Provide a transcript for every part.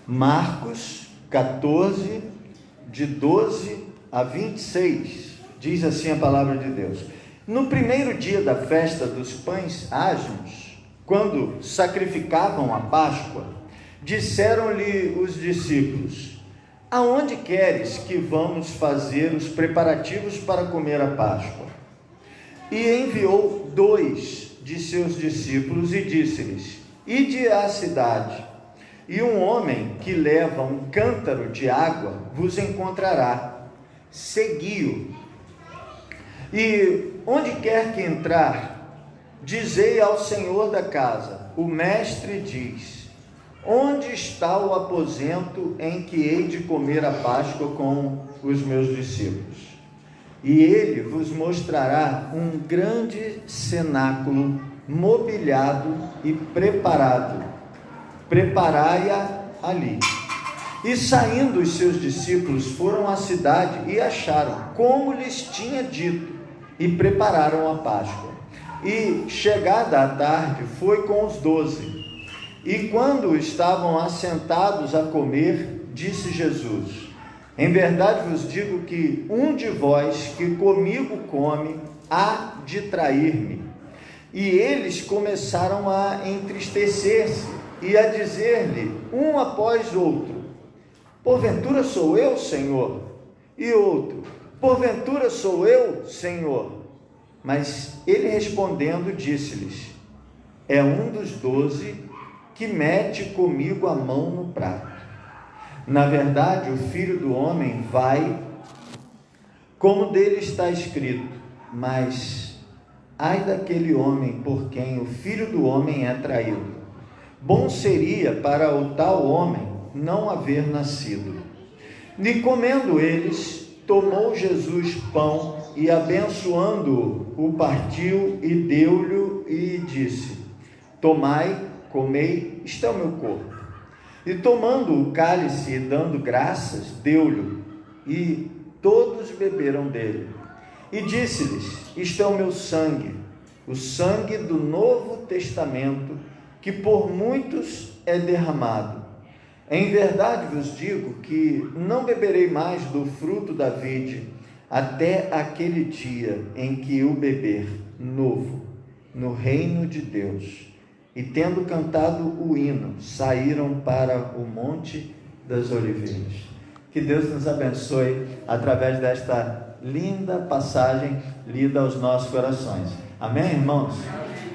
Marcos 14, de 12 a 26, diz assim a palavra de Deus: no primeiro dia da festa dos pães ázimos, quando sacrificavam a Páscoa, disseram-lhe os discípulos: aonde queres que vamos fazer os preparativos para comer a Páscoa? E enviou 2 de seus discípulos e disse-lhes: ide à cidade, e um homem que leva um cântaro de água vos encontrará, segui-o. E onde quer que entrar, dizei ao senhor da casa: o mestre diz, onde está o aposento em que hei de comer a Páscoa com os meus discípulos? E ele vos mostrará um grande cenáculo mobiliado e preparado. Preparai-a ali. E saindo os seus discípulos foram à cidade e acharam como lhes tinha dito, e prepararam a Páscoa. E chegada a tarde foi com os 12. E quando estavam assentados a comer, disse Jesus: em verdade vos digo que um de vós que comigo come há de trair-me. E eles começaram a entristecer-se e a dizer-lhe um após outro: porventura sou eu, Senhor? E outro: porventura sou eu, Senhor? Mas ele respondendo disse-lhes: é um dos 12 que mete comigo a mão no prato. Na verdade, o Filho do Homem vai, como dele está escrito, mas ai daquele homem por quem o Filho do Homem é traído. Bom seria para o tal homem não haver nascido. E comendo eles, tomou Jesus pão e abençoando-o, o partiu e deu-lhe e disse: tomai, comei, isto é o meu corpo. E tomando o cálice e dando graças, deu-lhe, e todos beberam dele. E disse-lhes: isto é o meu sangue, o sangue do Novo Testamento, que por muitos é derramado. Em verdade vos digo que não beberei mais do fruto da vide, até aquele dia em que o beber novo no reino de Deus. E tendo cantado o hino, saíram para o Monte das Oliveiras. Que Deus nos abençoe através desta linda passagem lida aos nossos corações. Amém, irmãos?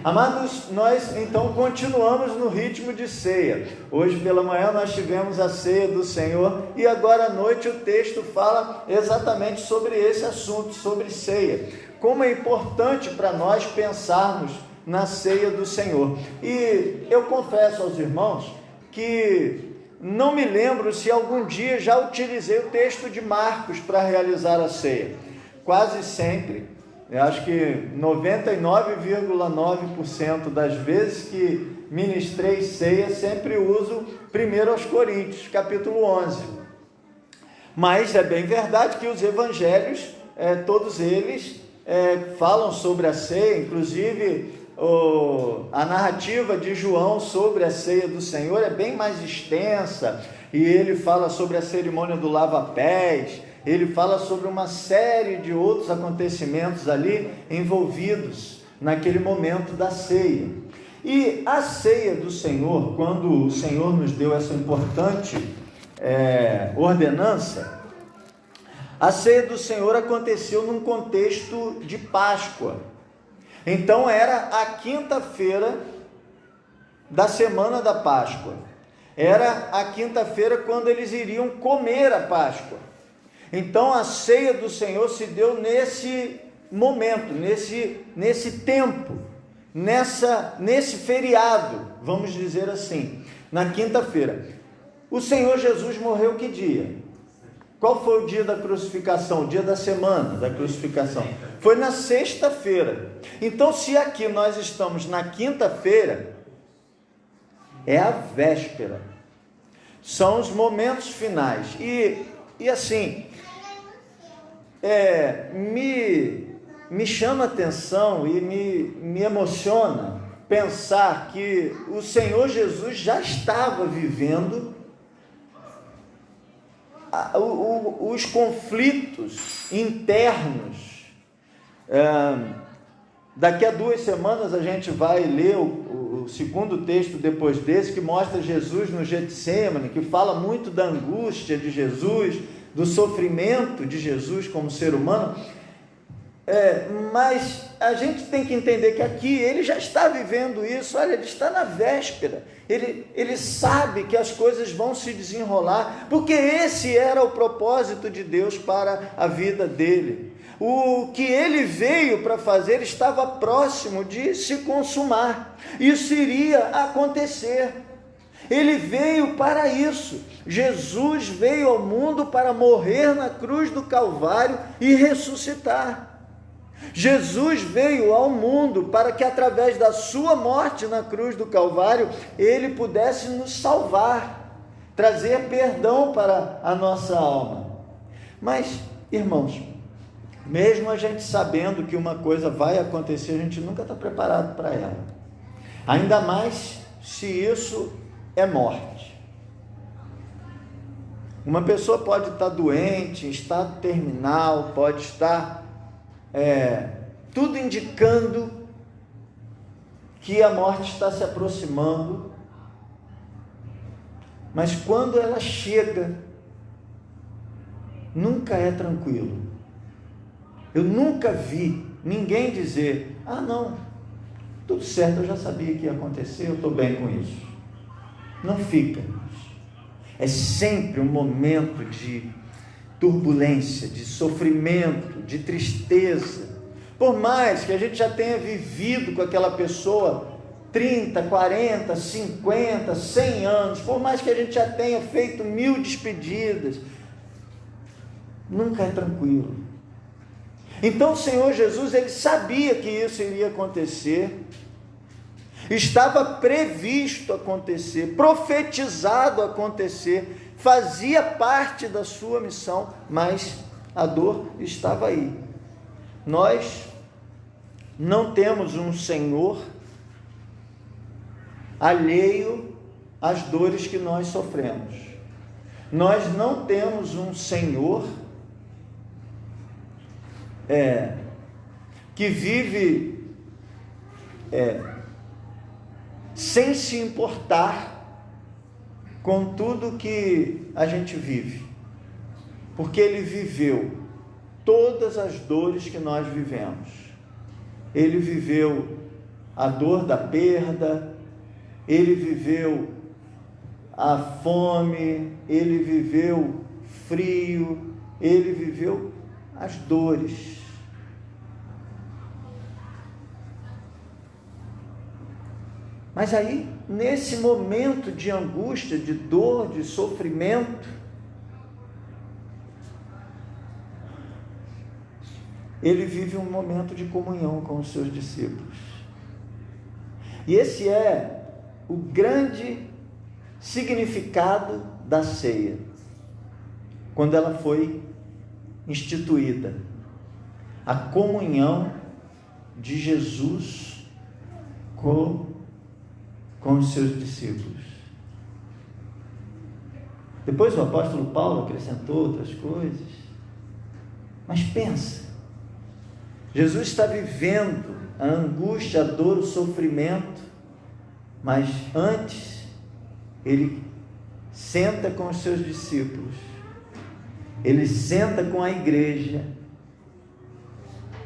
Amados, nós então continuamos no ritmo de ceia. Hoje pela manhã nós tivemos a ceia do Senhor e agora à noite o texto fala exatamente sobre esse assunto, sobre ceia. Como é importante para nós pensarmos na ceia do Senhor. E eu confesso aos irmãos que não me lembro se algum dia já utilizei o texto de Marcos para realizar a ceia. Quase sempre, eu acho que 99,9% das vezes que ministrei ceia, sempre uso 1 aos Coríntios, capítulo 11. Mas é bem verdade que os evangelhos, todos eles falam sobre a ceia, inclusive a narrativa de João sobre a ceia do Senhor é bem mais extensa, e ele fala sobre a cerimônia do lava-pés, ele fala sobre uma série de outros acontecimentos ali envolvidos naquele momento da ceia. E a ceia do Senhor, quando o Senhor nos deu essa importante ordenança, a ceia do Senhor aconteceu num contexto de Páscoa. Então era a quinta-feira da semana da Páscoa, era a quinta-feira quando eles iriam comer a Páscoa. Então a ceia do Senhor se deu nesse momento, nesse tempo, nesse feriado, vamos dizer assim, na quinta-feira. O Senhor Jesus morreu que dia? Qual foi o dia da crucificação? O dia da semana da crucificação? Foi na sexta-feira. Então, se aqui nós estamos na quinta-feira, é a véspera. São os momentos finais. E assim, me chama a atenção e me emociona pensar que o Senhor Jesus já estava vivendo os conflitos internos. Daqui a 2 semanas a gente vai ler o segundo texto depois desse, que mostra Jesus no Getsêmani, que fala muito da angústia de Jesus, do sofrimento de Jesus como ser humano. Mas a gente tem que entender que aqui ele já está vivendo isso. Olha, ele está na véspera, ele sabe que as coisas vão se desenrolar, porque esse era o propósito de Deus para a vida dele. O que ele veio para fazer estava próximo de se consumar, isso iria acontecer. Ele veio para isso. Jesus veio ao mundo para morrer na cruz do Calvário e ressuscitar. Jesus veio ao mundo para que, através da sua morte na cruz do Calvário, ele pudesse nos salvar, trazer perdão para a nossa alma. Mas, irmãos, mesmo a gente sabendo que uma coisa vai acontecer, a gente nunca está preparado para ela. Ainda mais se isso é morte. Uma pessoa pode estar doente, em estado terminal, pode estar tudo indicando que a morte está se aproximando, mas quando ela chega, nunca é tranquilo. Eu nunca vi ninguém dizer: ah, não, tudo certo, eu já sabia que ia acontecer, eu estou bem com isso. Não fica. É sempre um momento de turbulência, de sofrimento, de tristeza. Por mais que a gente já tenha vivido com aquela pessoa 30, 40, 50, 100 anos, por mais que a gente já tenha feito 1000 despedidas, nunca é tranquilo. Então o Senhor Jesus, ele sabia que isso iria acontecer, estava previsto acontecer, profetizado acontecer, fazia parte da sua missão, mas a dor estava aí. Nós não temos um Senhor alheio às dores que nós sofremos. Nós não temos um Senhor que vive sem se importar com tudo que a gente vive, porque ele viveu todas as dores que nós vivemos. Ele viveu a dor da perda, ele viveu a fome, ele viveu frio, ele viveu as dores. Mas aí, nesse momento de angústia, de dor, de sofrimento, ele vive um momento de comunhão com os seus discípulos. E esse é o grande significado da ceia, quando ela foi instituída. A comunhão de Jesus com os seus discípulos. Depois o apóstolo Paulo acrescentou outras coisas. Mas pensa, Jesus está vivendo a angústia, a dor, o sofrimento, mas antes ele senta com os seus discípulos, ele senta com a igreja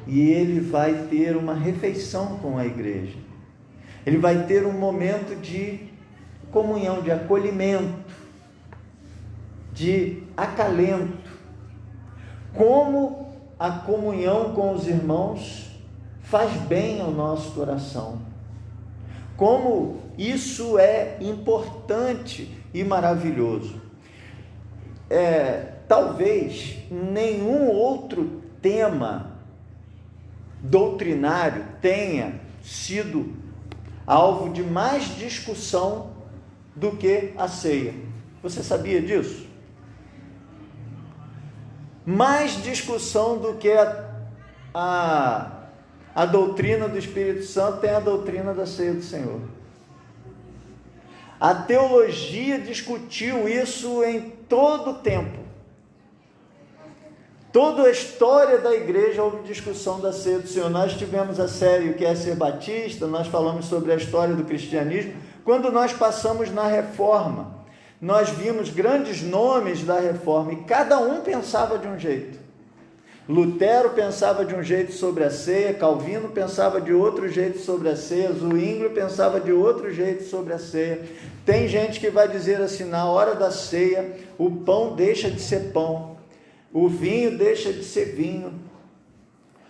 e ele vai ter uma refeição com a igreja. Ele vai ter um momento de comunhão, de acolhimento, de acalento. Como a comunhão com os irmãos faz bem ao nosso coração. Como isso é importante e maravilhoso. Talvez nenhum outro tema doutrinário tenha sido alvo de mais discussão do que a ceia. Você sabia disso? Mais discussão do que a doutrina do Espírito Santo tem a doutrina da ceia do Senhor. A teologia discutiu isso em todo o tempo. Toda a história da igreja houve discussão da ceia do Senhor. Nós tivemos a série O que é ser batista, nós falamos sobre a história do cristianismo. Quando nós passamos na Reforma, nós vimos grandes nomes da Reforma e cada um pensava de um jeito. Lutero pensava de um jeito sobre a ceia, Calvino pensava de outro jeito sobre a ceia, Zwinglio pensava de outro jeito sobre a ceia. Tem gente que vai dizer assim, na hora da ceia, o pão deixa de ser pão, o vinho deixa de ser vinho.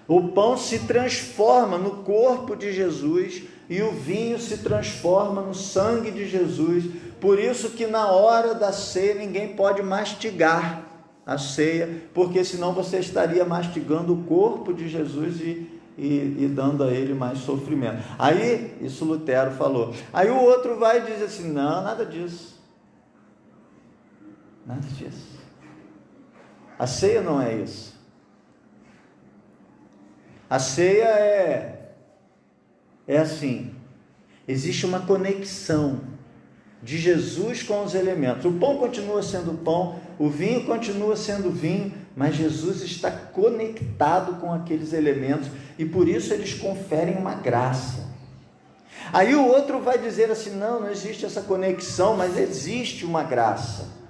O pão se transforma no corpo de Jesus e o vinho se transforma no sangue de Jesus. Por isso que na hora da ceia ninguém pode mastigar a ceia, porque senão você estaria mastigando o corpo de Jesus e dando a ele mais sofrimento. Aí, isso Lutero falou. Aí o outro vai e diz assim, não, nada disso. Nada disso. A ceia não é isso. A ceia é assim, existe uma conexão de Jesus com os elementos. O pão continua sendo pão, o vinho continua sendo vinho, mas Jesus está conectado com aqueles elementos e por isso eles conferem uma graça. Aí o outro vai dizer assim, não existe essa conexão, mas existe uma graça.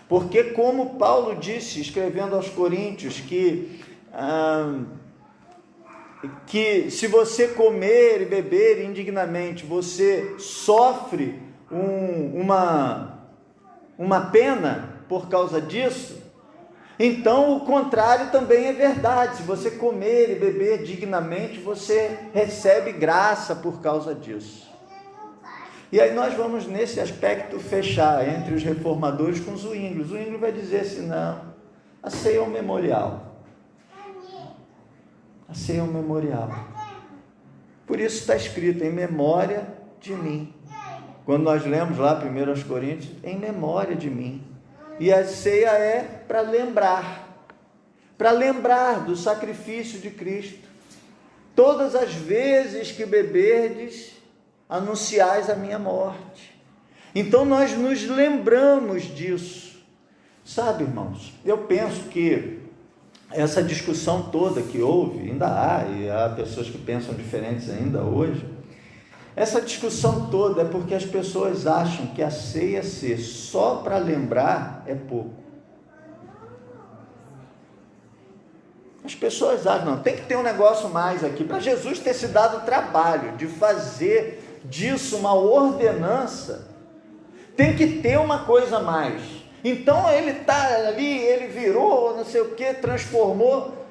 Porque como Paulo disse, escrevendo aos Coríntios, que se você comer e beber indignamente, você sofre uma pena por causa disso, então o contrário também é verdade. Se você comer e beber dignamente, você recebe graça por causa disso. E aí nós vamos nesse aspecto fechar entre os reformadores com Zwinglio. Zwinglio vai dizer assim, não, a ceia é um memorial. A ceia é um memorial. Por isso está escrito, em memória de mim. Quando nós lemos lá 1 Coríntios, em memória de mim. E a ceia é para lembrar do sacrifício de Cristo. Todas as vezes que beberdes, anunciais a minha morte. Então nós nos lembramos disso. Sabe, irmãos, eu penso que essa discussão toda que houve, ainda há, e há pessoas que pensam diferentes ainda hoje, essa discussão toda é porque as pessoas acham que a ceia ser só para lembrar é pouco. As pessoas acham, não, tem que ter um negócio mais aqui, para Jesus ter se dado o trabalho de fazer disso uma ordenança, tem que ter uma coisa a mais. Então ele está ali, ele virou, não sei o que, transformou.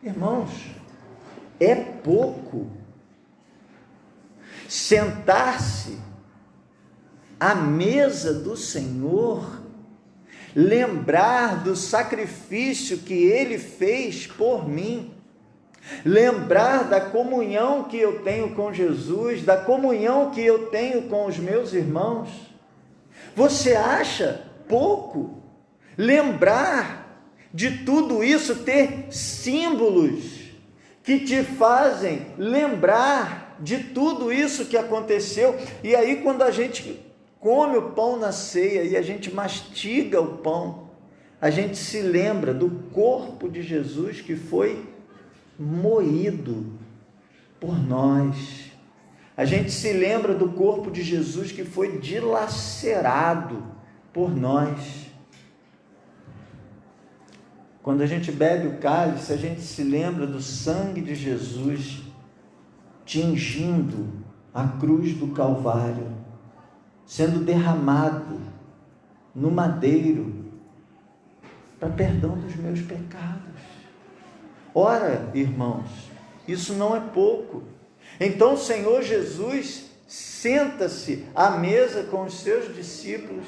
Irmãos, é pouco. Sentar-se à mesa do Senhor, lembrar do sacrifício que Ele fez por mim, lembrar da comunhão que eu tenho com Jesus, da comunhão que eu tenho com os meus irmãos. Você acha pouco? Lembrar de tudo isso, ter símbolos que te fazem lembrar de tudo isso que aconteceu. E aí quando a gente come o pão na ceia e a gente mastiga o pão, a gente se lembra do corpo de Jesus que foi moído por nós. A gente se lembra do corpo de Jesus que foi dilacerado por nós. Quando a gente bebe o cálice, a gente se lembra do sangue de Jesus tingindo a cruz do Calvário, sendo derramado no madeiro para perdão dos meus pecados. Ora, irmãos, isso não é pouco. Então o Senhor Jesus senta-se à mesa com os seus discípulos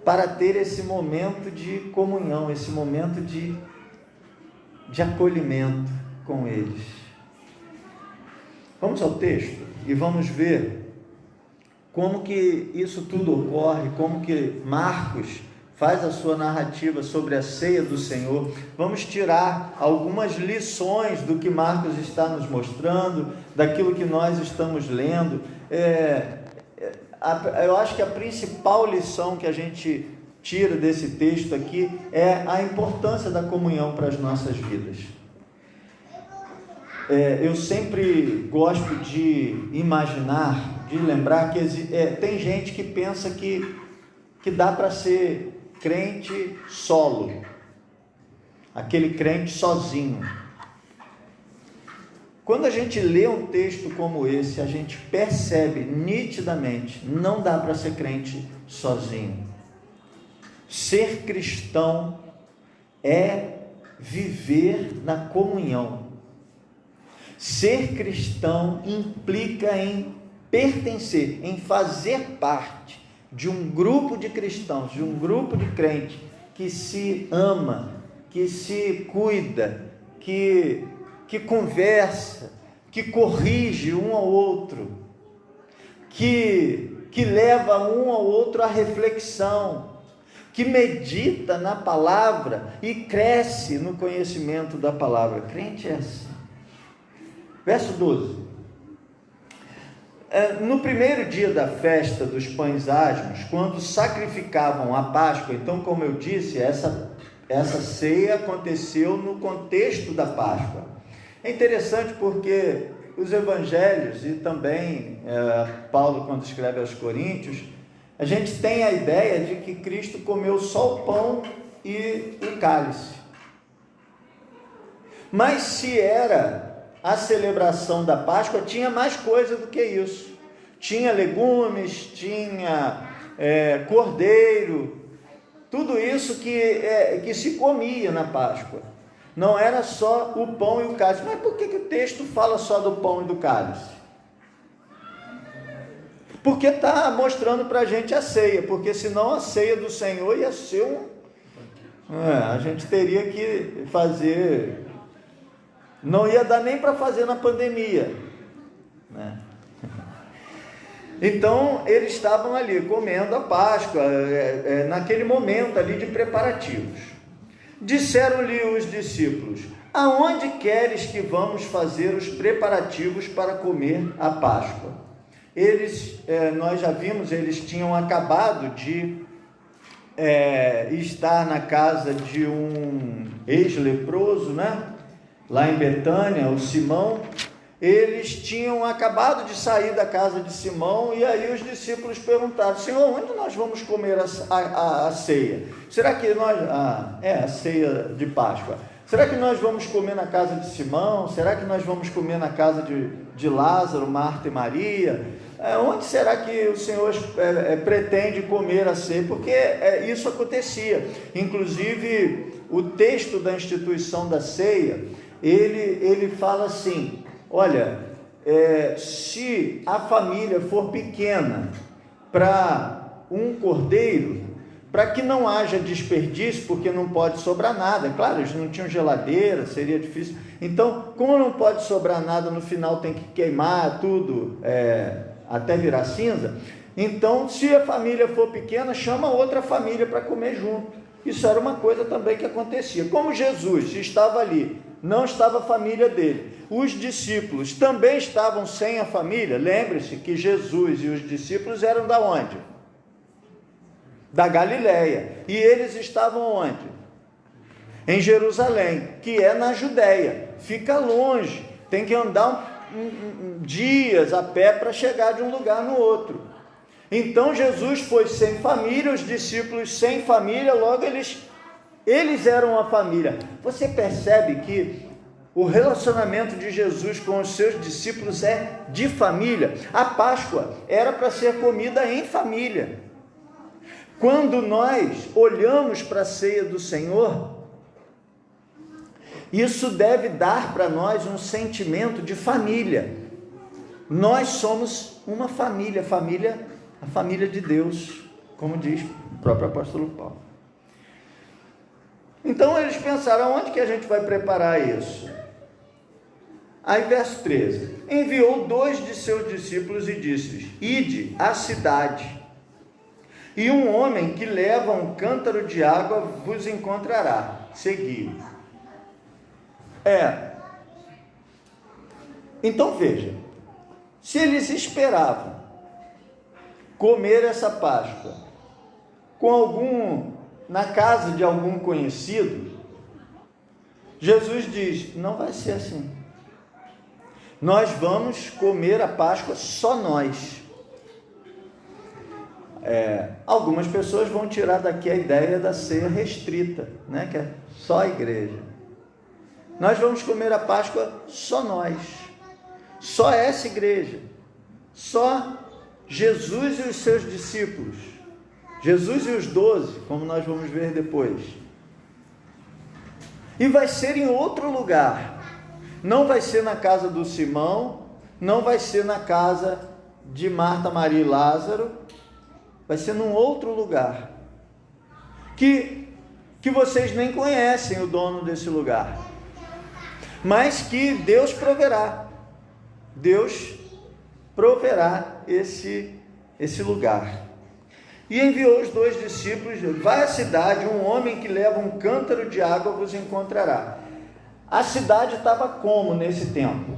para ter esse momento de comunhão, esse momento de acolhimento com eles. Vamos ao texto e vamos ver como que isso tudo ocorre, como que Marcos faz a sua narrativa sobre a ceia do Senhor. Vamos tirar algumas lições do que Marcos está nos mostrando, daquilo que nós estamos lendo. Eu acho que a principal lição que a gente tira desse texto aqui é a importância da comunhão para as nossas vidas. Eu sempre gosto de imaginar, de lembrar que tem gente que pensa que dá para ser crente solo, aquele crente sozinho. Quando a gente lê um texto como esse, a gente percebe nitidamente, não dá para ser crente sozinho. Ser cristão é viver na comunhão. Ser cristão implica em pertencer, em fazer parte de um grupo de cristãos, de um grupo de crentes que se ama, que se cuida, que conversa, que corrige um ao outro, que leva um ao outro à reflexão, que medita na palavra e cresce no conhecimento da palavra. Crente é assim. Verso 12. No primeiro dia da festa dos pães asmos, quando sacrificavam a Páscoa, então, como eu disse, essa ceia aconteceu no contexto da Páscoa. É interessante porque os evangelhos e também Paulo, quando escreve aos Coríntios, a gente tem a ideia de que Cristo comeu só o pão e o cálice. Mas se era a celebração da Páscoa, tinha mais coisa do que isso. Tinha legumes, tinha cordeiro, tudo isso que se comia na Páscoa. Não era só o pão e o cálice. Mas por que o texto fala só do pão e do cálice? Porque está mostrando para a gente a ceia, porque senão a ceia do Senhor ia ser a gente teria que fazer... Não ia dar nem para fazer na pandemia, né? Então, eles estavam ali comendo a Páscoa, naquele momento ali de preparativos. Disseram-lhe os discípulos: aonde queres que vamos fazer os preparativos para comer a Páscoa? Nós já vimos, eles tinham acabado de estar na casa de um ex-leproso, né? Lá em Betânia, o Simão. Eles tinham acabado de sair da casa de Simão, e aí os discípulos perguntaram: Senhor, onde nós vamos comer a ceia? Será que nós... a ceia de Páscoa. Será que nós vamos comer na casa de Simão? Será que nós vamos comer na casa de Lázaro, Marta e Maria? Onde será que o Senhor pretende comer a ceia? Porque isso acontecia. Inclusive, o texto da instituição da ceia, ele fala assim: olha, se a família for pequena para um cordeiro, para que não haja desperdício, porque não pode sobrar nada. Claro, eles não tinham geladeira, seria difícil. Então, como não pode sobrar nada, no final tem que queimar tudo, até virar cinza. Então, se a família for pequena, chama outra família para comer junto. Isso era uma coisa também que acontecia. Como Jesus estava ali, não estava a família dele, os discípulos também estavam sem a família. Lembre-se que Jesus e os discípulos eram da onde? Da Galileia. E eles estavam onde? Em Jerusalém, que é na Judéia. Fica longe, tem que andar dias a pé para chegar de um lugar no outro. Então Jesus foi sem família, os discípulos sem família, logo eles eram a família. Você percebe que o relacionamento de Jesus com os seus discípulos é de família. A Páscoa era para ser comida em família. Quando nós olhamos para a ceia do Senhor, isso deve dar para nós um sentimento de família. Nós somos uma família, a família de Deus, como diz o próprio apóstolo Paulo. Então eles pensaram: onde que a gente vai preparar isso? Aí verso 13: enviou 2 de seus discípulos e disse-lhes: ide à cidade, e um homem que leva um cântaro de água vos encontrará, segui-o. Então veja, se eles esperavam comer essa Páscoa com algum na casa de algum conhecido, Jesus diz: não vai ser assim. Nós vamos comer a Páscoa só nós. Algumas pessoas vão tirar daqui a ideia da ceia restrita, né? Que é só a igreja. Nós vamos comer a Páscoa só nós, só essa igreja, só Jesus e os seus discípulos, Jesus e os 12, como nós vamos ver depois. E vai ser em outro lugar. Não vai ser na casa do Simão, não vai ser na casa de Marta, Maria e Lázaro, vai ser num outro lugar, que vocês nem conhecem o dono desse lugar, mas que Deus proverá esse lugar. E enviou os 2 discípulos: vai à cidade, um homem que leva um cântaro de água vos encontrará. A cidade estava como nesse tempo?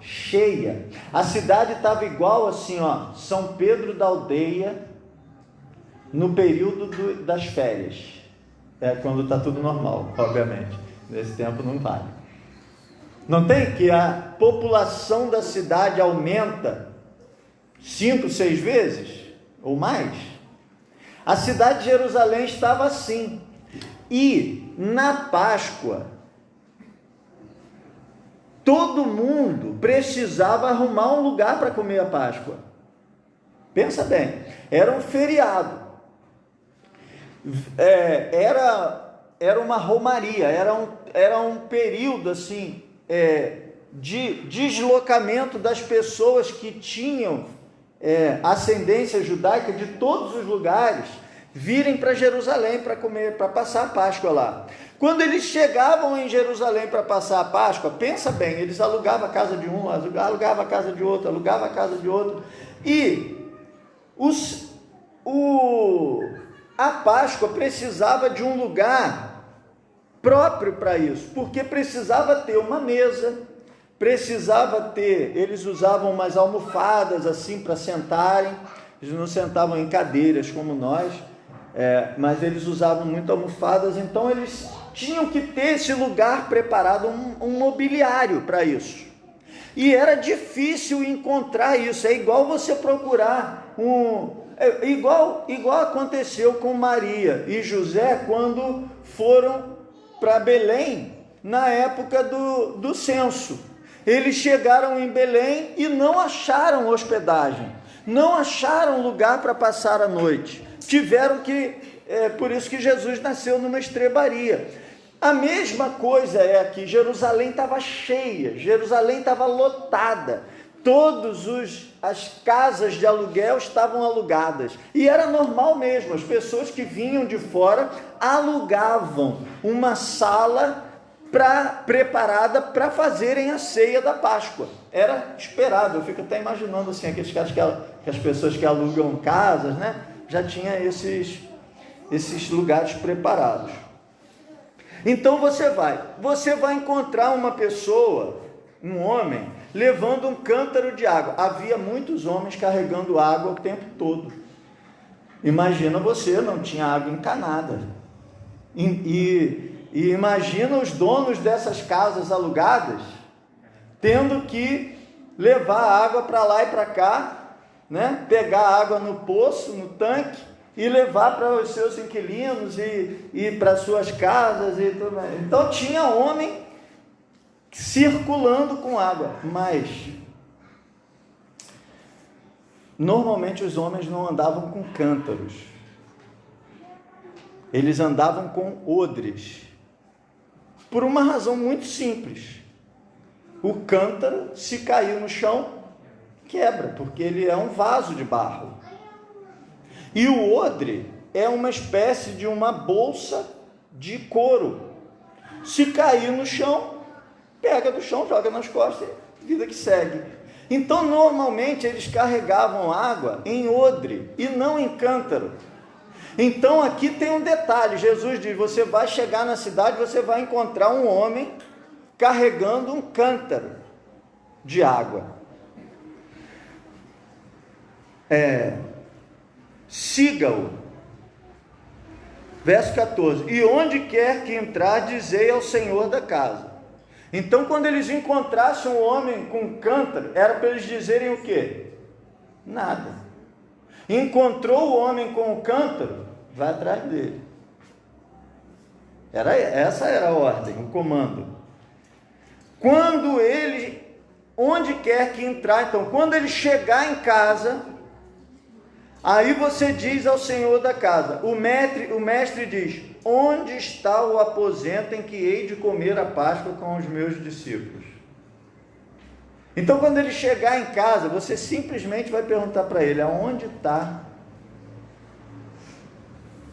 Cheia. A cidade estava igual assim, ó, São Pedro da Aldeia, no período das férias. Quando está tudo normal, obviamente. Nesse tempo não vale. Não tem que a população da cidade aumenta 5, 6 vezes ou mais? A cidade de Jerusalém estava assim. E na Páscoa, todo mundo precisava arrumar um lugar para comer a Páscoa. Pensa bem, era um feriado. Era uma romaria, era um período assim, de deslocamento das pessoas que tinham ascendência judaica de todos os lugares, virem para Jerusalém para comer, para passar a Páscoa lá. Quando eles chegavam em Jerusalém para passar a Páscoa, pensa bem, eles alugavam a casa de um, alugavam a casa de outro, alugavam a casa de outro, e a Páscoa precisava de um lugar próprio para isso, porque precisava ter uma mesa, eles usavam umas almofadas assim para sentarem, eles não sentavam em cadeiras como nós, mas eles usavam muito almofadas, então eles tinham que ter esse lugar preparado, um mobiliário para isso. E era difícil encontrar isso. É igual você procurar igual aconteceu com Maria e José quando foram para Belém na época do censo. Eles chegaram em Belém e não acharam hospedagem, não acharam lugar para passar a noite. Por isso que Jesus nasceu numa estrebaria. A mesma coisa é aqui. Jerusalém estava cheia, Jerusalém estava lotada, as casas de aluguel estavam alugadas, e era normal mesmo, as pessoas que vinham de fora alugavam uma sala preparada para fazerem a ceia da Páscoa. Era esperado. Eu fico até imaginando assim, aqueles caras que as pessoas que alugam casas, né, já tinha esses lugares preparados. Então você vai encontrar uma pessoa, um homem, levando um cântaro de água. Havia muitos homens carregando água o tempo todo. Imagina você, não tinha água encanada. E imagina os donos dessas casas alugadas tendo que levar água para lá e para cá, né? Pegar água no poço, no tanque, e levar para os seus inquilinos e para suas casas e tudo mais. Então tinha homem circulando com água, mas normalmente os homens não andavam com cântaros, eles andavam com odres, por uma razão muito simples: o cântaro, se cair no chão, quebra, porque ele é um vaso de barro. E o odre é uma espécie de uma bolsa de couro. Se cair no chão, pega do chão, joga nas costas, vida que segue. Então, normalmente, eles carregavam água em odre e não em cântaro. Então, aqui tem um detalhe. Jesus diz: você vai chegar na cidade, você vai encontrar um homem carregando um cântaro de água. Siga-o. Verso 14: e onde quer que entrar, dizei ao Senhor da casa. Então, quando eles encontrassem um homem com um cântaro, era para eles dizerem o quê? Nada. Encontrou o homem com o cântaro, vai atrás dele. Essa era a ordem, o comando. Quando ele, onde quer que entrar, então, quando ele chegar em casa, aí você diz ao Senhor da casa. O mestre diz: onde está o aposento em que hei de comer a Páscoa com os meus discípulos? Então, quando ele chegar em casa, você simplesmente vai perguntar para ele: aonde está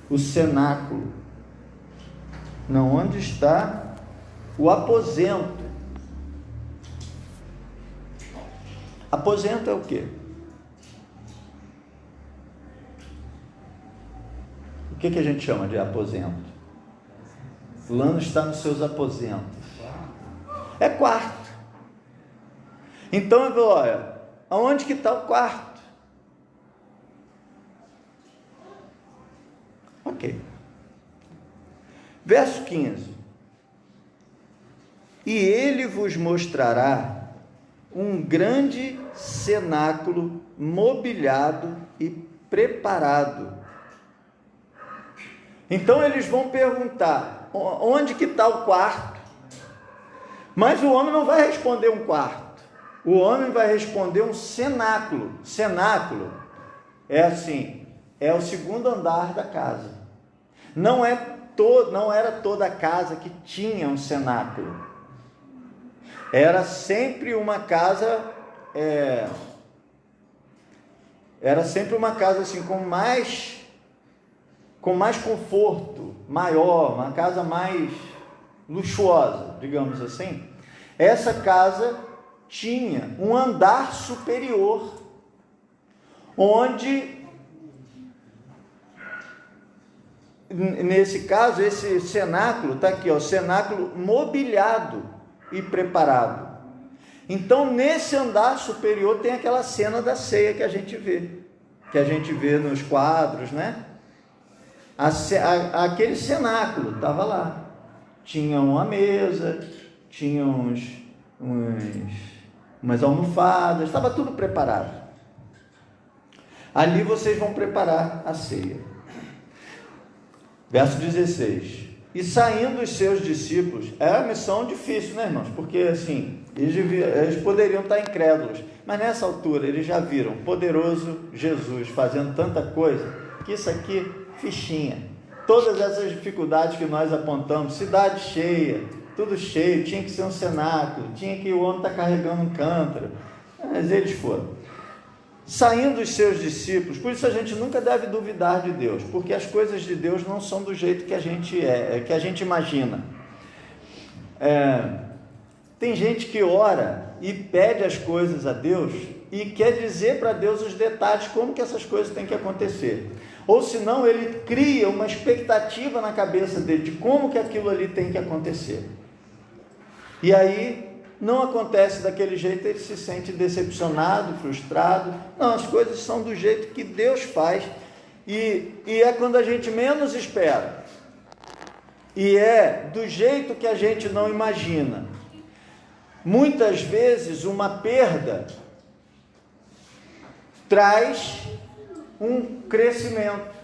o cenáculo? Não, onde está o aposento? Aposento é o quê? O que a gente chama de aposento? Fulano está nos seus aposentos. É quarto. Então eu vou, olha, aonde que está o quarto? Ok. Verso 15: e ele vos mostrará um grande cenáculo mobiliado e preparado. Então eles vão perguntar: onde que está o quarto? Mas o homem não vai responder um quarto, o homem vai responder um cenáculo. Cenáculo é assim, é o segundo andar da casa. Não era toda a casa que tinha um cenáculo. Era sempre uma casa, era sempre uma casa assim com mais conforto, maior, uma casa mais luxuosa, digamos assim. Essa casa tinha um andar superior, onde, nesse caso, esse cenáculo, está aqui, ó, cenáculo mobiliado e preparado. Então, nesse andar superior tem aquela cena da ceia que a gente vê nos quadros, né? Aquele cenáculo estava lá, tinha uma mesa, tinha umas almofadas, estava tudo preparado. Ali vocês vão preparar a ceia. Verso 16: e saindo os seus discípulos, é uma missão difícil, né, irmãos? Porque assim, eles poderiam estar incrédulos, mas nessa altura eles já viram o poderoso Jesus fazendo tanta coisa, que isso aqui, fichinha. Todas essas dificuldades que nós apontamos, cidade cheia, tudo cheio, tinha que ser um cenáculo, tinha que o homem estar carregando um cântaro, mas eles foram. Saindo os seus discípulos, por isso a gente nunca deve duvidar de Deus, porque as coisas de Deus não são do jeito que a gente imagina. Tem gente que ora e pede as coisas a Deus e quer dizer para Deus os detalhes, como que essas coisas têm que acontecer. Ou senão ele cria uma expectativa na cabeça dele de como que aquilo ali tem que acontecer. E aí não acontece daquele jeito, ele se sente decepcionado, frustrado. Não, as coisas são do jeito que Deus faz, e é quando a gente menos espera, e é do jeito que a gente não imagina. Muitas vezes uma perda traz um crescimento.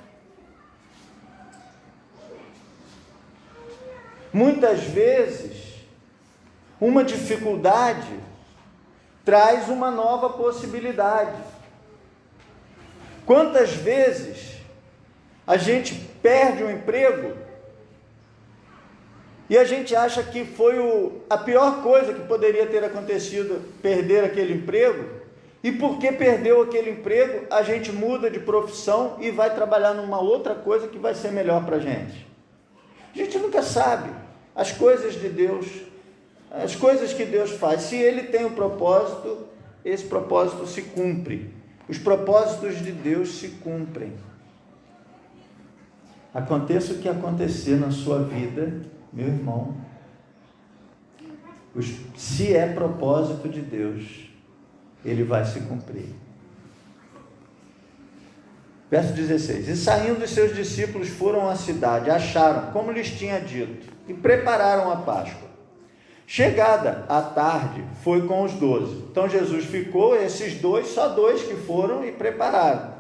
Muitas vezes uma dificuldade traz uma nova possibilidade. Quantas vezes a gente perde um emprego e a gente acha que foi a pior coisa que poderia ter acontecido, perder aquele emprego, e porque perdeu aquele emprego, a gente muda de profissão e vai trabalhar numa outra coisa que vai ser melhor para a gente. A gente nunca sabe as coisas de Deus, as coisas que Deus faz. Se Ele tem um propósito, esse propósito se cumpre. Os propósitos de Deus se cumprem. Aconteça o que acontecer na sua vida, meu irmão, se é propósito de Deus, ele vai se cumprir. Verso 16: E saindo os seus discípulos foram à cidade, acharam, como lhes tinha dito, e prepararam a Páscoa. Chegada a tarde, foi com os 12. Então Jesus ficou, esses dois, só dois que foram e prepararam.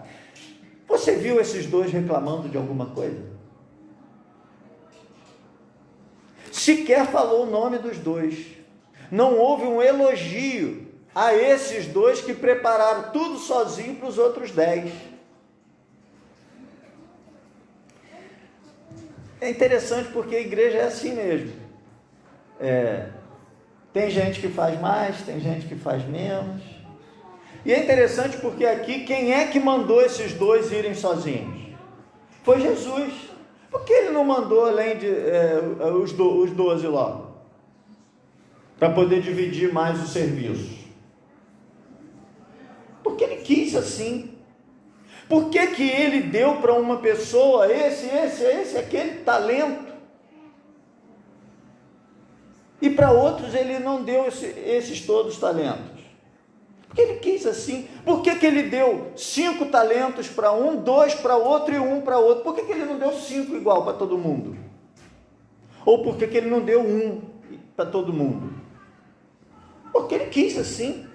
Você viu esses dois reclamando de alguma coisa? Sequer falou o nome dos dois. Não houve um elogio a esses dois que prepararam tudo sozinho para os outros 10. É interessante porque a igreja é assim mesmo. Tem gente que faz mais, tem gente que faz menos. E é interessante porque aqui, quem é que mandou esses dois irem sozinhos? Foi Jesus. Por que ele não mandou além de os 12 logo? Para poder dividir mais o serviço. Porque ele quis assim. Por que que ele deu para uma pessoa aquele talento? E para outros ele não deu esses todos talentos? Porque ele quis assim. Por que que ele deu 5 talentos para um, 2 para outro e 1 para outro? Por que que ele não deu 5 igual para todo mundo? Ou por que que ele não deu 1 para todo mundo? Porque ele quis assim.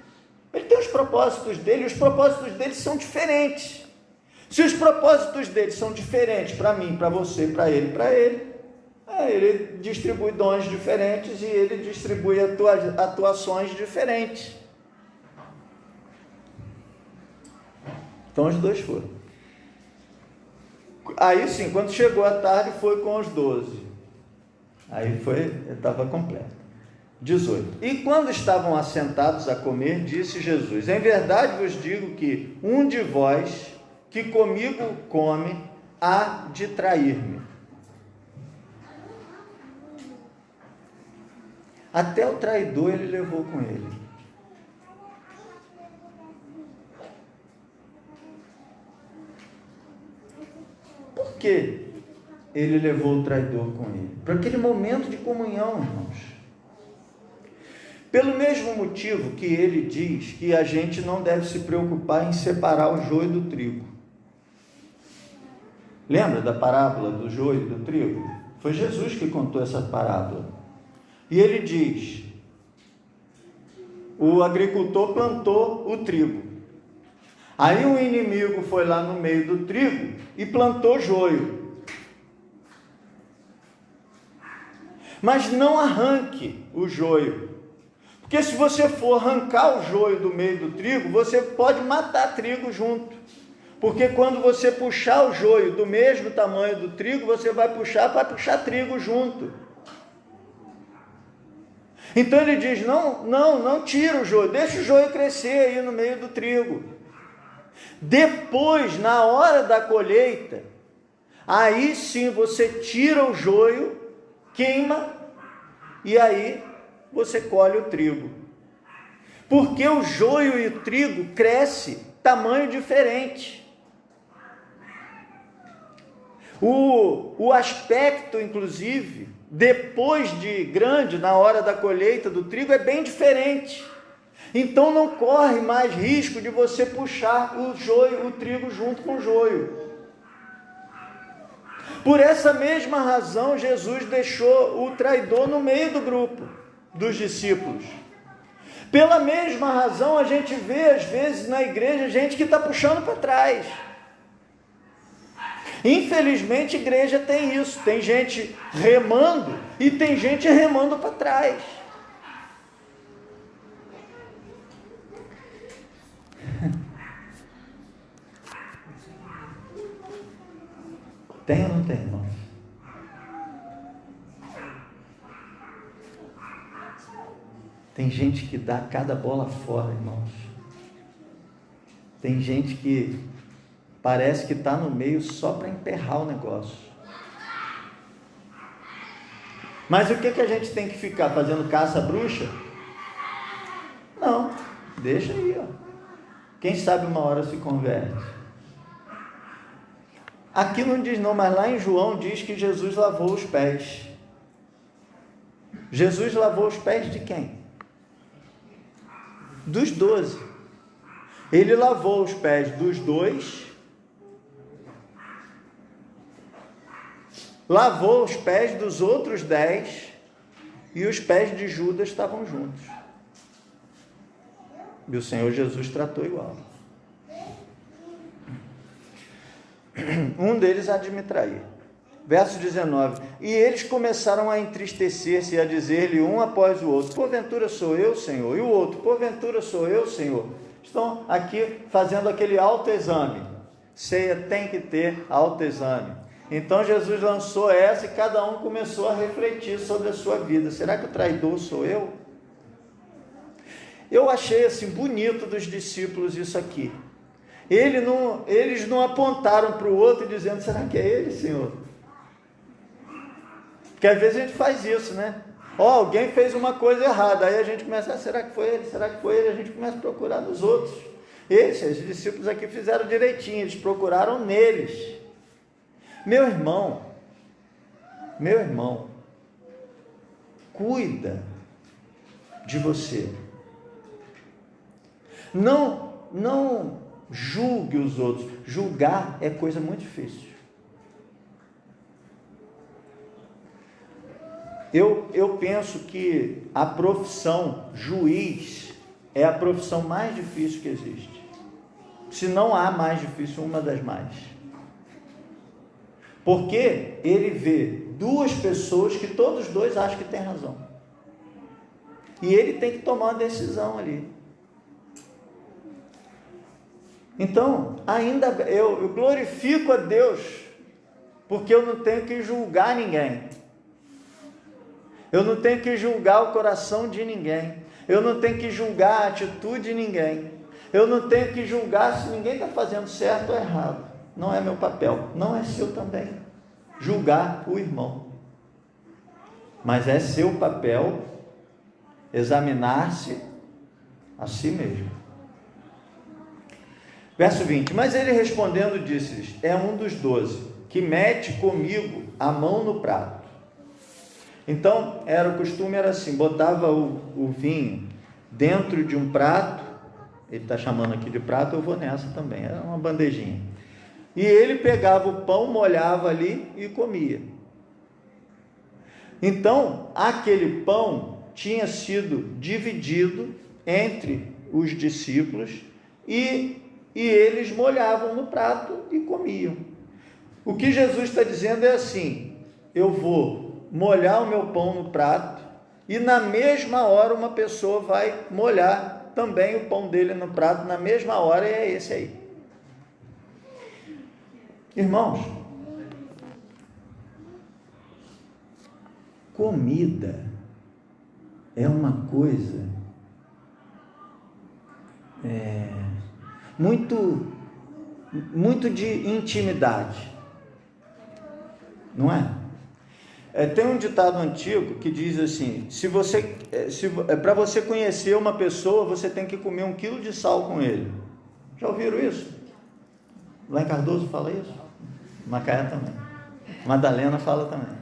Ele tem os propósitos dele, e os propósitos dele são diferentes. Se os propósitos dele são diferentes para mim, para você, para ele, ele distribui dons diferentes e ele distribui atuações diferentes. Então os dois foram. Aí sim, quando chegou a tarde, foi com os 12. Aí estava completo. 18. E quando estavam assentados a comer, disse Jesus: Em verdade vos digo que um de vós que comigo come, há de trair-me. Até o traidor ele levou com ele. Por que ele levou o traidor com ele? Para aquele momento de comunhão, irmãos. Pelo mesmo motivo que ele diz que a gente não deve se preocupar em separar o joio do trigo. Lembra da parábola do joio e do trigo? Foi Jesus que contou essa parábola. E ele diz: o agricultor plantou o trigo. Aí o inimigo foi lá no meio do trigo e plantou joio. Mas não arranque o joio. Porque se você for arrancar o joio do meio do trigo, você pode matar trigo junto. Porque quando você puxar o joio do mesmo tamanho do trigo, você vai puxar trigo junto. Então ele diz: não tira o joio, deixa o joio crescer aí no meio do trigo. Depois, na hora da colheita, aí sim você tira o joio, queima, e aí você colhe o trigo. Porque o joio e o trigo crescem tamanho diferente. O aspecto, inclusive, depois de grande, na hora da colheita do trigo, é bem diferente. Então não corre mais risco de você puxar o trigo junto com o joio. Por essa mesma razão, Jesus deixou o traidor no meio do grupo dos discípulos. Pela mesma razão, a gente vê às vezes na igreja gente que está puxando para trás. Infelizmente, a igreja tem isso. Tem gente remando e tem gente remando para trás. Tem ou não tem, irmãos? Tem gente que dá cada bola fora, irmãos. Tem gente que parece que está no meio só para emperrar o negócio. Mas o que a gente tem que ficar fazendo caça à bruxa? Não, deixa aí, ó. Quem sabe uma hora se converte. Aqui não diz não, mas lá em João diz que Jesus lavou os pés. Jesus lavou os pés de quem? Dos 12. Ele lavou os pés dos 2 lavou os pés dos outros 10 e os pés de Judas estavam juntos. E o Senhor Jesus tratou igual. Um deles há de me trair. Verso 19. E eles começaram a entristecer-se e a dizer-lhe um após o outro: porventura sou eu, Senhor? E o outro: porventura sou eu, Senhor? Estão aqui fazendo aquele autoexame. Ceia tem que ter autoexame. Então Jesus lançou essa e cada um começou a refletir sobre a sua vida. Será que o traidor sou eu? Eu achei assim bonito dos discípulos isso aqui. Eles não apontaram para o outro dizendo: será que é ele, Senhor? Porque às vezes a gente faz isso, né? Alguém fez uma coisa errada, aí a gente começa: será que foi ele? Será que foi ele? A gente começa a procurar nos outros. Esses discípulos aqui fizeram direitinho, eles procuraram neles. Meu irmão, cuida de você. Não julgue os outros. Julgar é coisa muito difícil. Eu penso que a profissão juiz é a profissão mais difícil que existe. Se não há mais difícil, uma das mais. Porque ele vê duas pessoas que todos dois acham que tem razão. E ele tem que tomar uma decisão ali. Então, eu glorifico a Deus, porque eu não tenho que julgar ninguém. Eu não tenho que julgar o coração de ninguém. Eu não tenho que julgar a atitude de ninguém. Eu não tenho que julgar se ninguém está fazendo certo ou errado. Não é meu papel. Não é seu também. Julgar o irmão. Mas é seu papel examinar-se a si mesmo. Verso 20. Mas ele respondendo disse-lhes: é um dos 12, que mete comigo a mão no prato. Então, o costume era assim: botava o vinho dentro de um prato. Ele está chamando aqui de prato, eu vou nessa também. Era uma bandejinha. E ele pegava o pão, molhava ali e comia. Então, aquele pão tinha sido dividido entre os discípulos e eles molhavam no prato e comiam. O que Jesus está dizendo é assim: eu vou molhar o meu pão no prato e na mesma hora uma pessoa vai molhar também o pão dele no prato, na mesma hora, e é esse aí. Irmãos, comida é uma coisa muito de intimidade, não é? Tem um ditado antigo que diz assim: para você conhecer uma pessoa, você tem que comer 1 quilo de sal com ele. Já ouviram isso? Lá em Cardoso fala isso? Macaé também. Madalena fala também.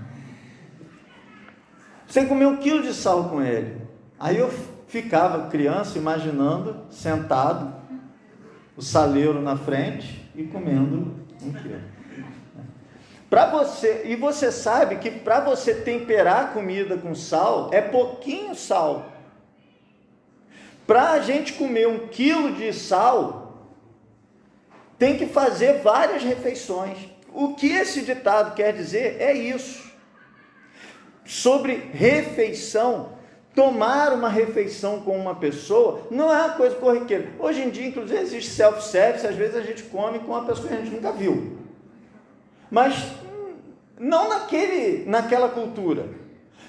Você tem que comer 1 quilo de sal com ele. Aí eu ficava criança imaginando, sentado, o saleiro na frente e comendo 1 quilo. E você sabe que para você temperar a comida com sal, é pouquinho sal. Para a gente comer 1 quilo de sal, tem que fazer várias refeições. O que esse ditado quer dizer é isso. Sobre refeição, tomar uma refeição com uma pessoa não é uma coisa corriqueira. Hoje em dia, inclusive, existe self-service, às vezes a gente come com uma pessoa que a gente nunca viu. Mas não naquela cultura.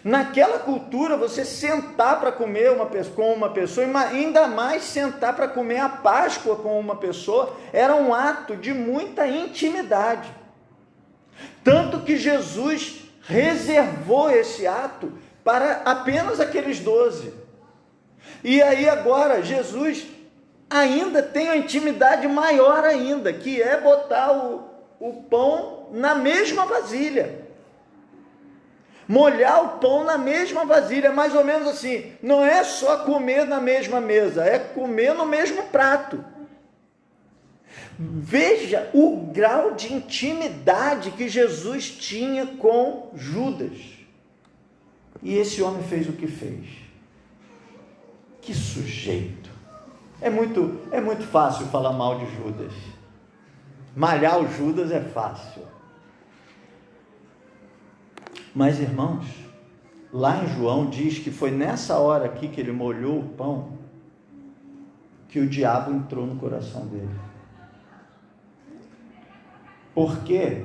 Naquela cultura, você sentar para comer com uma pessoa, e ainda mais sentar para comer a Páscoa com uma pessoa, era um ato de muita intimidade. Tanto que Jesus reservou esse ato para apenas aqueles 12. E aí agora, Jesus ainda tem uma intimidade maior ainda, que é botar o pão na mesma vasilha. Molhar o pão na mesma vasilha, mais ou menos assim. Não é só comer na mesma mesa, é comer no mesmo prato. Veja o grau de intimidade que Jesus tinha com Judas. E esse homem fez o que fez. Que sujeito. É muito fácil falar mal de Judas. Malhar o Judas é fácil. Mas, irmãos, lá em João diz que foi nessa hora aqui que ele molhou o pão que o diabo entrou no coração dele. Porque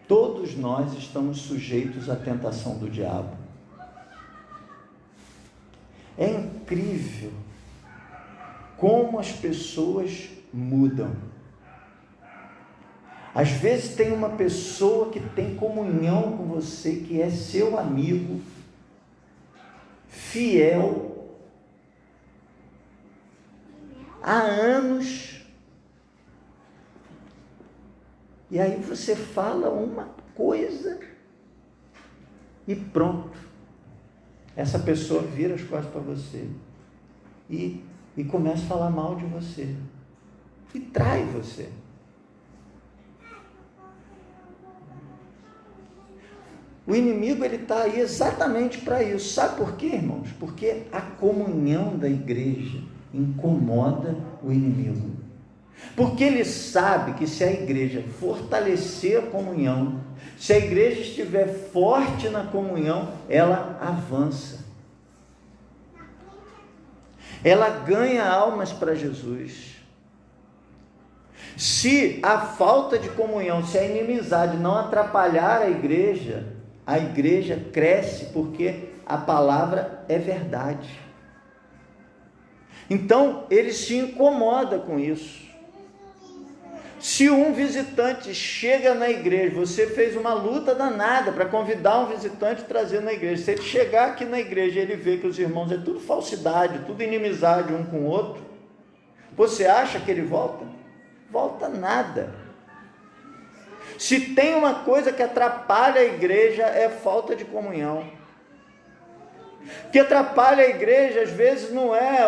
todos nós estamos sujeitos à tentação do diabo. É incrível como as pessoas mudam. Às vezes tem uma pessoa que tem comunhão com você, que é seu amigo, fiel, há anos, e aí você fala uma coisa e pronto, essa pessoa vira as costas para você e começa a falar mal de você e trai você. O inimigo, ele está aí exatamente para isso. Sabe por quê, irmãos? Porque a comunhão da igreja incomoda o inimigo. Porque ele sabe que se a igreja fortalecer a comunhão, se a igreja estiver forte na comunhão, ela avança. Ela ganha almas para Jesus. Se a falta de comunhão, se a inimizade não atrapalhar a igreja cresce, porque a palavra é verdade. Então, ele se incomoda com isso. Se um visitante chega na igreja, você fez uma luta danada para convidar um visitante e trazer na igreja. Se ele chegar aqui na igreja e ele vê que os irmãos é tudo falsidade, tudo inimizade um com o outro, você acha que ele volta? Volta nada. Se tem uma coisa que atrapalha a igreja, é falta de comunhão. O que atrapalha a igreja, às vezes, não é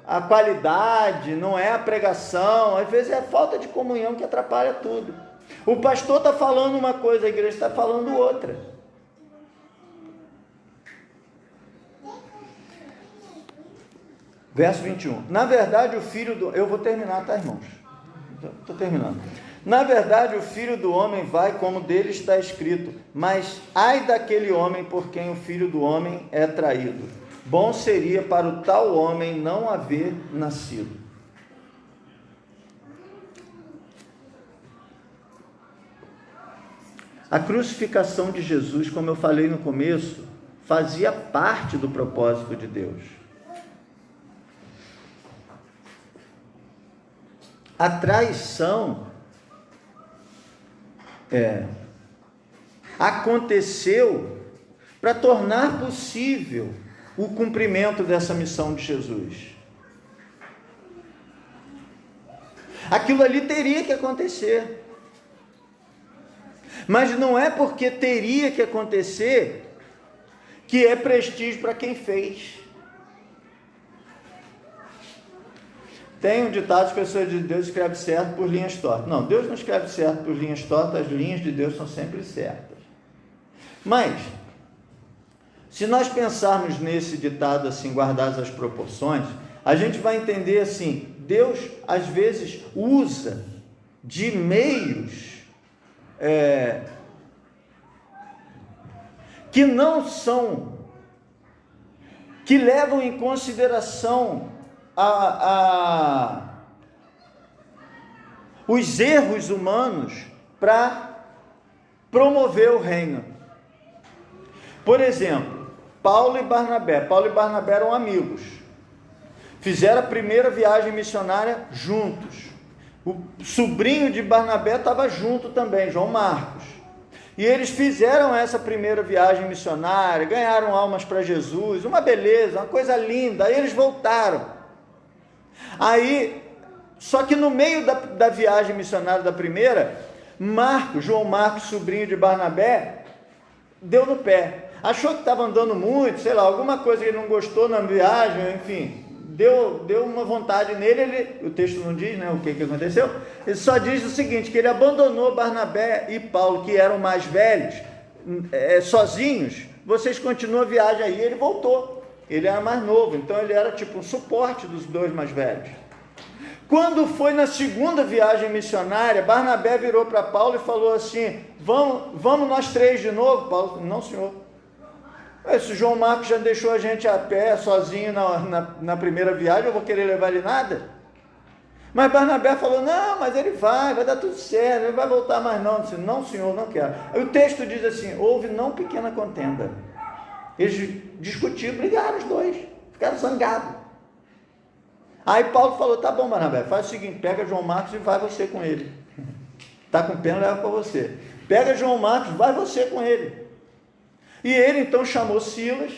a qualidade, não é a pregação, às vezes é a falta de comunhão que atrapalha tudo. O pastor está falando uma coisa, a igreja está falando outra. Verso 21. Na verdade, o filho do... Eu vou terminar, tá, irmãos? Estou terminando. Na verdade, o filho do homem vai como dele está escrito, mas ai daquele homem por quem o filho do homem é traído. Bom seria para o tal homem não haver nascido. A crucificação de Jesus, como eu falei no começo, fazia parte do propósito de Deus. A traição aconteceu para tornar possível o cumprimento dessa missão de Jesus. Aquilo ali teria que acontecer, mas não é porque teria que acontecer que é prestígio para quem fez. Tem um ditado que as pessoas dizem: Deus escreve certo por linhas tortas. Não, Deus não escreve certo por linhas tortas, as linhas de Deus são sempre certas. Mas, se nós pensarmos nesse ditado assim, guardadas as proporções, a gente vai entender assim: Deus às vezes usa de meios que não são, que levam em consideração os erros humanos para promover o reino. Por exemplo, Paulo e Barnabé eram amigos, fizeram a primeira viagem missionária juntos. O sobrinho de Barnabé estava junto também, João Marcos, e eles fizeram essa primeira viagem missionária, ganharam almas para Jesus, uma beleza, uma coisa linda. Aí eles voltaram. Aí, só que no meio da viagem missionária da primeira, João Marcos, sobrinho de Barnabé, deu no pé. Achou que estava andando muito, sei lá, alguma coisa que ele não gostou na viagem, enfim, deu uma vontade nele, o texto não diz, né, o que aconteceu, ele só diz o seguinte, que ele abandonou Barnabé e Paulo, que eram mais velhos, sozinhos. Vocês continuam a viagem aí. Ele voltou, ele era mais novo, então ele era tipo um suporte dos dois mais velhos. Quando foi na segunda viagem missionária, Barnabé virou para Paulo e falou assim, vamos nós três de novo? Paulo, não, senhor. Esse João Marcos já deixou a gente a pé, sozinho na primeira viagem, eu vou querer levar ele nada? Mas Barnabé falou, não, mas ele vai dar tudo certo, ele vai voltar mais não. Eu disse, não, senhor, não quero. Aí o texto diz assim, houve não pequena contenda. Eles discutiram, brigaram os dois, ficaram zangados. Aí Paulo falou, tá bom, Barnabé, faz o seguinte, pega João Marcos e vai você com ele. Tá com pena, leva para você. Pega João Marcos, vai você com ele. E ele então chamou Silas,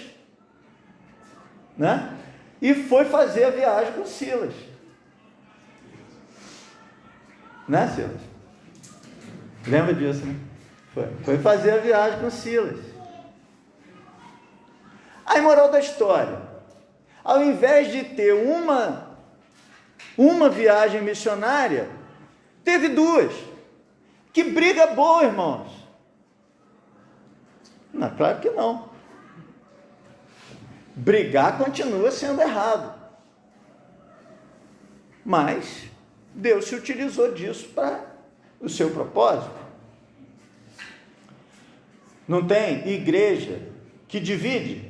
né? E foi fazer a viagem com Silas. Né, Silas? Lembra disso, né? Foi fazer a viagem com Silas. Aí, moral da história, ao invés de ter uma viagem missionária, teve duas. Que briga boa, irmãos. Não, claro que não. Brigar continua sendo errado. Mas Deus se utilizou disso para o seu propósito. Não tem igreja que divide?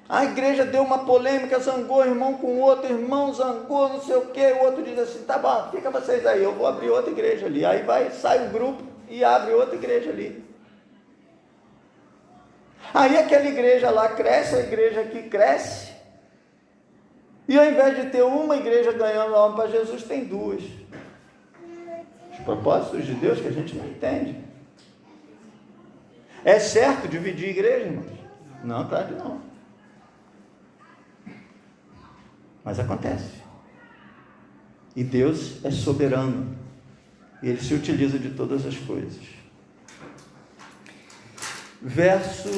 A igreja deu uma polêmica, zangou irmão com o outro, irmão zangou, não sei o que, o outro diz assim, tá bom, fica vocês aí, eu vou abrir outra igreja ali. Aí sai um grupo e abre outra igreja ali. Aí aquela igreja lá cresce, a igreja aqui cresce, e ao invés de ter uma igreja ganhando alma para Jesus, tem duas. Os propósitos de Deus que a gente não entende. É certo dividir igreja, irmãos? Não, claro que não. Mas acontece. E Deus é soberano. E Ele se utiliza de todas as coisas. Verso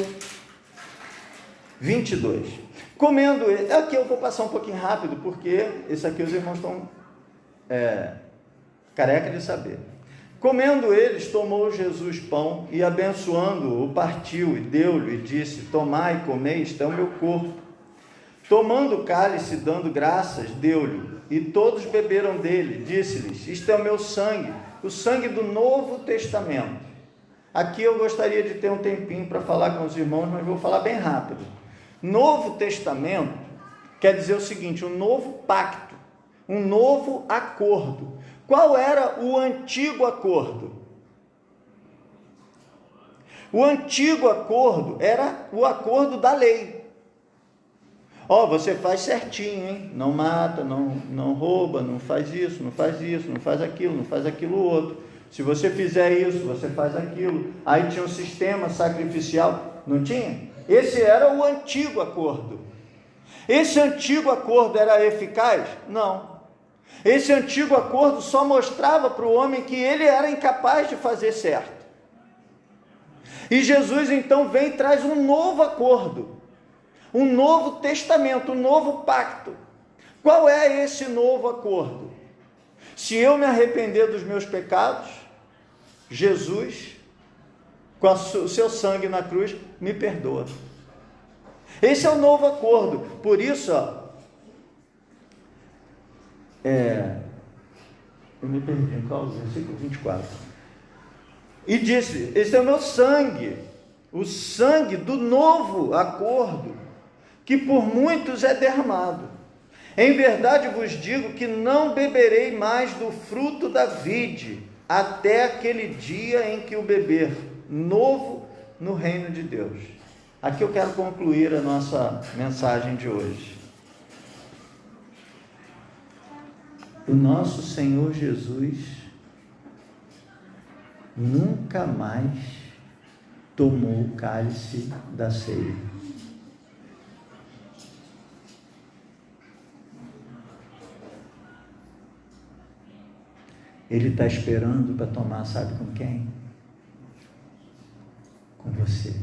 22. Comendo ele. Aqui eu vou passar um pouquinho rápido, porque esse aqui os irmãos estão careca de saber. Comendo eles, tomou Jesus pão e abençoando-o, o partiu e deu-lhe e disse, tomai e comei, isto é o meu corpo. Tomando o cálice, dando graças, deu-lhe, e todos beberam dele. Disse-lhes, isto é o meu sangue, o sangue do Novo Testamento. Aqui eu gostaria de ter um tempinho para falar com os irmãos, mas vou falar bem rápido. Novo Testamento quer dizer o seguinte, um novo pacto, um novo acordo. Qual era o antigo acordo? O antigo acordo era o acordo da lei. Você faz certinho, hein? Não mata, não rouba, não faz isso, não faz aquilo outro. Se você fizer isso, você faz aquilo. Aí tinha um sistema sacrificial, não tinha? Esse era o antigo acordo. Esse antigo acordo era eficaz? Não. Esse antigo acordo só mostrava para o homem que ele era incapaz de fazer certo. E Jesus então vem e traz um novo acordo, um novo testamento, um novo pacto. Qual é esse novo acordo? Se eu me arrepender dos meus pecados, Jesus, com o seu sangue na cruz, me perdoa. Esse é o novo acordo. Por isso, eu me perdi, em qual? Versículo 24. E disse, esse é o meu sangue, o sangue do novo acordo, que por muitos é derramado. Em verdade vos digo que não beberei mais do fruto da vide, até aquele dia em que o beber, novo no reino de Deus. Aqui eu quero concluir a nossa mensagem de hoje. O nosso Senhor Jesus nunca mais tomou o cálice da ceia. Ele está esperando para tomar, sabe com quem? Com você.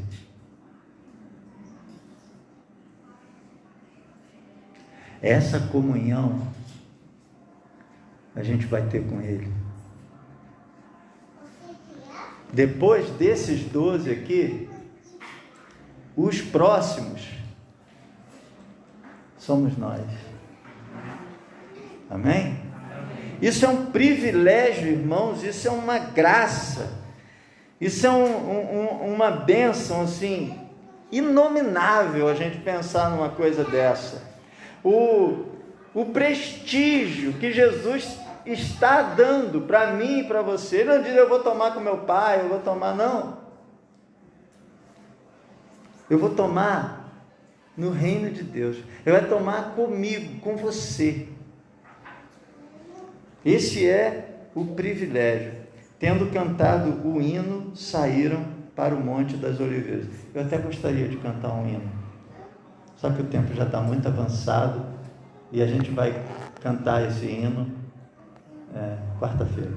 Essa comunhão a gente vai ter com Ele. Depois desses 12 aqui, os próximos somos nós. Amém? Isso é um privilégio, irmãos, isso é uma graça, isso é uma bênção, assim, inominável a gente pensar numa coisa dessa. O prestígio que Jesus está dando para mim e para você. Ele não diz, eu vou tomar com meu pai, eu vou tomar, não. Eu vou tomar no reino de Deus. Ele vai tomar comigo, com você. Esse é o privilégio. Tendo cantado o hino, saíram para o Monte das Oliveiras. Eu até gostaria de cantar um hino, só que o tempo já está muito avançado e a gente vai cantar esse hino quarta-feira.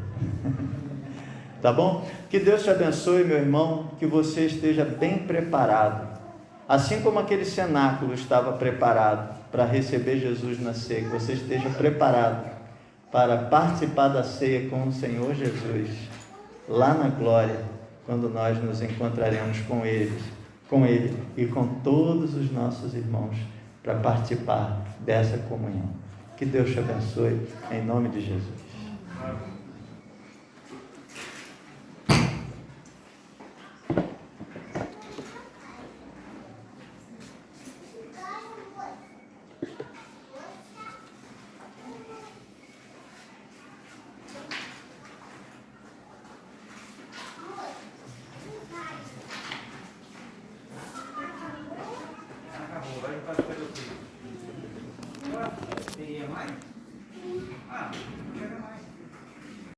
Tá bom? Que Deus te abençoe, meu irmão, que você esteja bem preparado, assim como aquele cenáculo estava preparado para receber Jesus na ceia, que você esteja preparado para participar da ceia com o Senhor Jesus, lá na glória, quando nós nos encontraremos com Ele e com todos os nossos irmãos, para participar dessa comunhão. Que Deus te abençoe, em nome de Jesus.